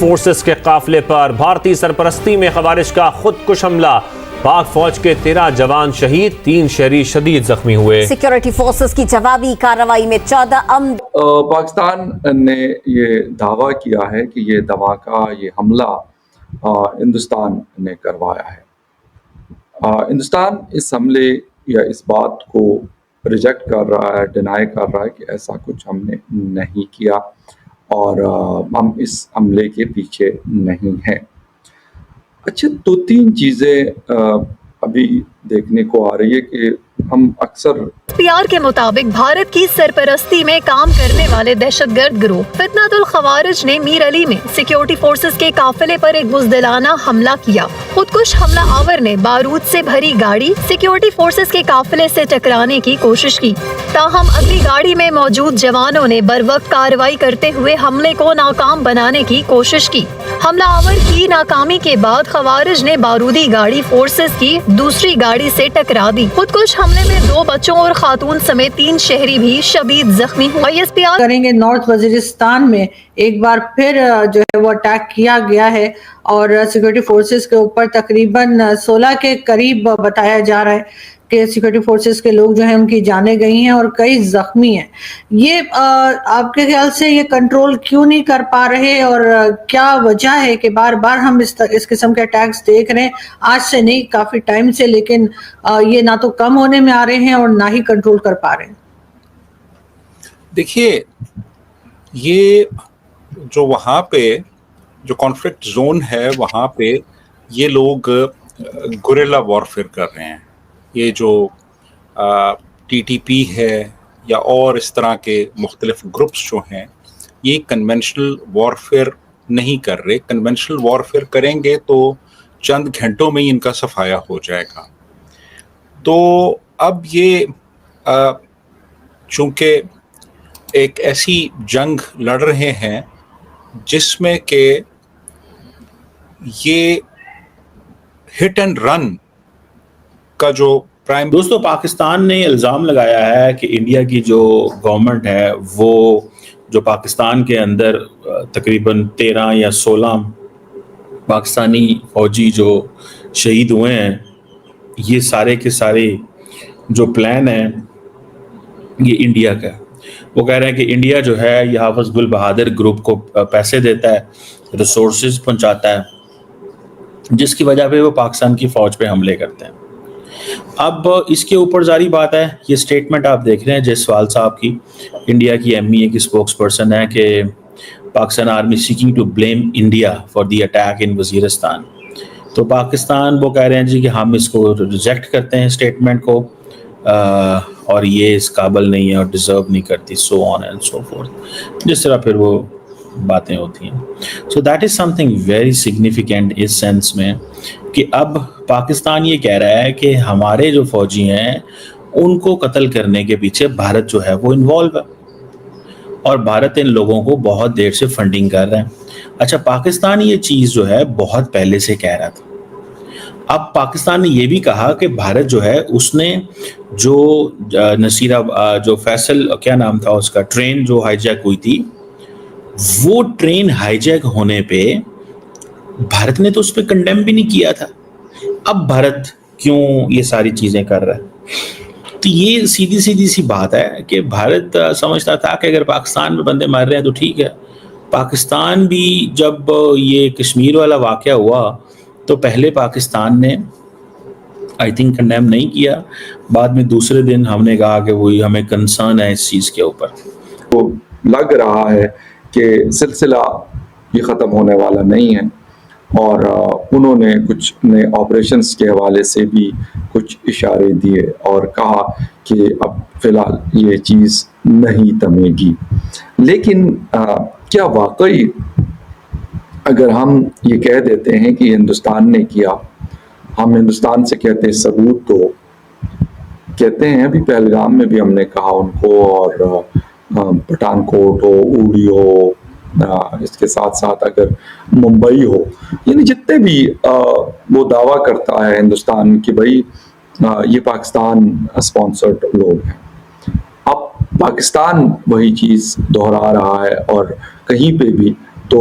Forces کے قافلے پر بھارتی سرپرستی میں خوارج کا خودکش حملہ، پاک فوج کے 13 جوان شہید، 3 شہری شدید زخمی ہوئے۔ سیکیورٹی فورسز کی جوابی کارروائی میں 14 پاکستان نے یہ دعویٰ کیا ہے کہ یہ دھماکہ، یہ حملہ ہندوستان نے کروایا ہے۔ ہندوستان اس حملے یا اس بات کو ریجیکٹ کر رہا ہے، ڈینائی کر رہا ہے کہ ایسا کچھ ہم نے نہیں کیا اور ہم اس حملے کے پیچھے نہیں ہیں۔ اچھا، 2-3 چیزیں ابھی دیکھنے کو آ رہی ہے کہ ہم اکثر PR کے مطابق بھارت کی سرپرستی میں کام کرنے والے دہشت گرد گروہ فتنۃ الخوارج نے میر علی میں سیکیورٹی فورسز کے قافلے پر ایک بزدلانہ حملہ کیا۔ خودکش حملہ آور نے بارود سے بھری گاڑی سیکیورٹی فورسز کے قافلے سے ٹکرانے کی کوشش کی، تاہم اگلی گاڑی میں موجود جوانوں نے بروقت کارروائی کرتے ہوئے حملے کو ناکام بنانے کی کوشش کی۔ حملہ آور کی ناکامی کے بعد خوارج نے بارودی گاڑی فورسز کی دوسری گاڑی سے ٹکرا دی۔ خودکش حملے میں 2 بچوں اور خاتون سمیت 3 شہری بھی شدید زخمی ہوئے۔ ISPR کریں گے نارتھ وزیرستان میں ایک بار پھر جو ہے وہ اٹیک کیا گیا ہے اور سیکورٹی فورسز کے اوپر تقریباً 16 کے قریب بتایا جا رہا ہے کہ سیکورٹی فورسز کے لوگ جو ہیں ان کی جانیں گئی ہیں اور کئی زخمی ہیں۔ یہ آپ کے خیال سے یہ کنٹرول کیوں نہیں کر پا رہے اور کیا وجہ ہے کہ بار بار ہم اس قسم کے اٹیکس دیکھ رہے ہیں؟ آج سے نہیں، کافی ٹائم سے، لیکن یہ نہ تو کم ہونے میں آ رہے ہیں اور نہ ہی کنٹرول کر پا رہے ہیں۔ دیکھیے، یہ جو وہاں پہ جو کانفلکٹ زون ہے وہاں پہ یہ لوگ گوریلا وارفیئر کر رہے ہیں۔ یہ جو TTP ہے یا اور اس طرح کے مختلف گروپس جو ہیں، یہ کنونشنل وارفیئر نہیں کر رہے۔ کنونشنل وارفیئر کریں گے تو چند گھنٹوں میں ہی ان کا صفایا ہو جائے گا۔ تو اب یہ چونکہ ایک ایسی جنگ لڑ رہے ہیں جس میں کہ یہ ہٹ اینڈ رن کا جو دوستو، پاکستان نے الزام لگایا ہے کہ انڈیا کی جو گورنمنٹ ہے وہ جو پاکستان کے اندر تقریباً 13 یا 16 پاکستانی فوجی جو شہید ہوئے ہیں، یہ سارے کے سارے جو پلان ہیں یہ انڈیا کا ہے۔ وہ کہہ رہے ہیں کہ انڈیا جو ہے یہ حافظ گل بہادر گروپ کو پیسے دیتا ہے، ریسورسز پہنچاتا ہے، جس کی وجہ پہ وہ پاکستان کی فوج پہ حملے کرتے ہیں۔ اب اس کے اوپر ظاہری بات ہے، یہ سٹیٹمنٹ آپ دیکھ رہے ہیں جسوال صاحب کی، انڈیا کی MEA کی اسپوکس پرسن ہے، کہ Pakistan army seeking to blame India for the attack in Waziristan. تو پاکستان وہ کہہ رہے ہیں جی کہ ہم اس کو ریجیکٹ کرتے ہیں اسٹیٹمنٹ کو، اور یہ اس قابل نہیں ہے اور ڈیزرو نہیں کرتی، سو آن اینڈ سو فورتھ، جس طرح پھر وہ باتیں ہوتی ہیں۔ So that is something very significant اس سینس میں کہ اب پاکستان یہ کہہ رہا ہے کہ ہمارے جو فوجی ہیں ان کو قتل کرنے کے پیچھے بھارت جو ہے وہ انوالو ہے، اور بھارت ان لوگوں کو بہت دیر سے فنڈنگ کر رہا ہے۔ اچھا، پاکستان یہ چیز جو ہے بہت پہلے سے کہہ رہا تھا۔ اب پاکستان نے یہ بھی کہا کہ بھارت جو ہے اس نے جو نصیرہ جو فیصل کیا نام تھا اس کا، ٹرین جو ہائی جیک ہوئی تھی، وہ ٹرین ہائی جیک ہونے پہ بھارت نے تو اس پہ کنڈیم بھی نہیں کیا تھا۔ اب بھارت کیوں یہ ساری چیزیں کر رہا ہے؟ تو یہ سیدھی سی بات ہے کہ بھارت سمجھتا تھا کہ اگر پاکستان میں بندے مر رہے ہیں تو ٹھیک ہے۔ پاکستان بھی جب یہ کشمیر والا واقعہ ہوا تو پہلے پاکستان نے آئی تھنک کنڈیم نہیں کیا، بعد میں دوسرے دن ہم نے کہا کہ وہی ہمیں کنسرن ہے اس چیز کے اوپر۔ تو لگ رہا ہے کہ سلسلہ یہ ختم ہونے والا نہیں ہے، اور انہوں نے کچھ نئے آپریشنز کے حوالے سے بھی کچھ اشارے دیے اور کہا کہ اب فی الحال یہ چیز نہیں تھمے گی۔ لیکن کیا واقعی اگر ہم یہ کہہ دیتے ہیں کہ ہندوستان نے کیا، ہم ہندوستان سے کہتے ہیں ثبوت دو، کہتے ہیں ابھی پہلگام میں بھی ہم نے کہا ان کو، اور پٹھان کوٹ ہو، اوڑی ہو، اس کے ساتھ ساتھ اگر ممبئی ہو، یعنی جتنے بھی وہ دعویٰ کرتا ہے ہندوستان کہ بھائی یہ پاکستان اسپانسرڈ لوگ ہیں، اب پاکستان وہی چیز دہرا رہا ہے، اور کہیں پہ بھی تو